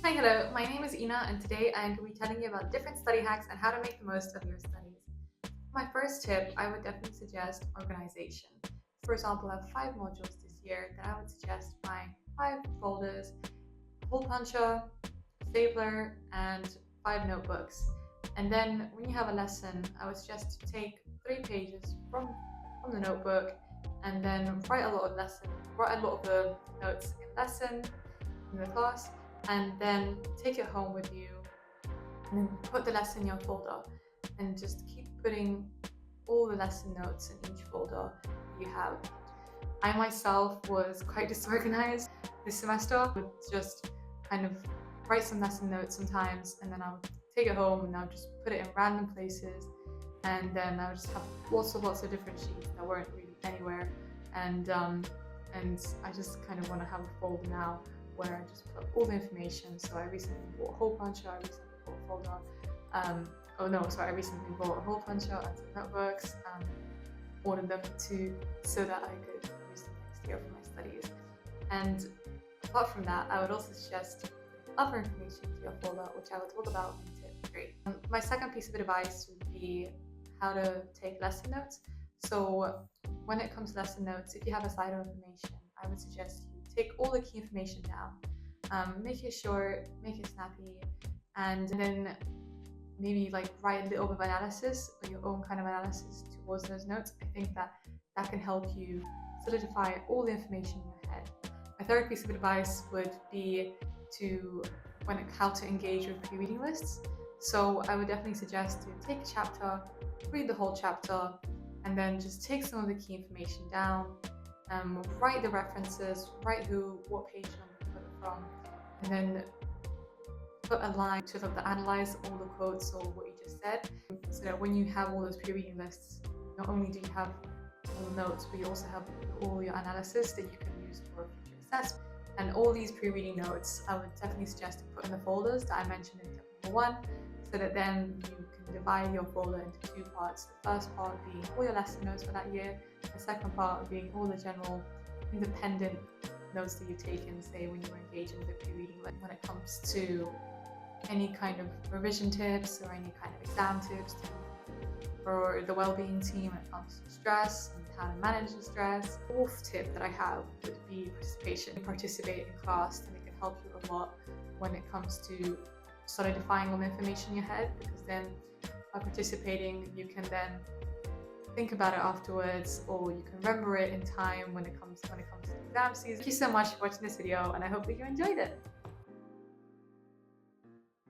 Hi, hello. My name is Ina, and today I am going to be telling you about different study hacks and how to make the most of your studies. My first tip, I would definitely suggest organization. For example, I have 5 modules this year that I would suggest buying 5 folders, a hole puncher, stapler, and 5 notebooks. And then when you have a lesson, I would suggest to take 3 pages from the notebook and then write a lot of the notes in lesson in the class, and then take it home with you and then put the lesson in your folder and just keep putting all the lesson notes in each folder you have. I myself was quite disorganized this semester, would just kind of write some lesson notes sometimes and then I would take it home and I would just put it in random places, and then I would just have lots of different sheets that weren't really anywhere, and I just kind of want to have a folder now where I just put all the information. So I recently bought a hole puncher, I recently bought a folder, I recently bought a hole puncher and some notebooks, ordered them so that I could use them next year for my studies. And apart from that, I would also suggest other information to your folder, which I will talk about in tip 3. My second piece of advice would be how to take lesson notes. So when it comes to lesson notes, if you have a slide of information, I would suggest you take all the key information down, make it short, make it snappy, and then maybe write a little bit of analysis or your own kind of analysis towards those notes. I think that can help you solidify all the information in your head. My third piece of advice would be how to engage with pre-reading lists. So I would definitely suggest to take a chapter, read the whole chapter, and then just take some of the key information down, write the references, write what page number to put it from, and then put a line to sort of analyze all the quotes or what you just said, so that when you have all those pre-reading lists, not only do you have all the notes, but you also have all your analysis that you can use for future assessment. And all these pre-reading notes, I would definitely suggest to put in the folders that I mentioned in tip number 1, so that then you can divide your folder into 2 parts. The first part being all your lesson notes for that year, the second part being all the general independent notes that you've taken, say when you were engaging with the pre-reading, like when it comes to any kind of revision tips or any kind of exam tips for the well-being team when it comes to stress and how to manage the stress. The fourth tip that I have would be participation. Participate in class, and it can help you a lot when it comes to solidifying all the information in your head, because then by participating you can then think about it afterwards, or you can remember it in time when it comes to exam season. Thank you so much for watching this video, and I hope that you enjoyed it.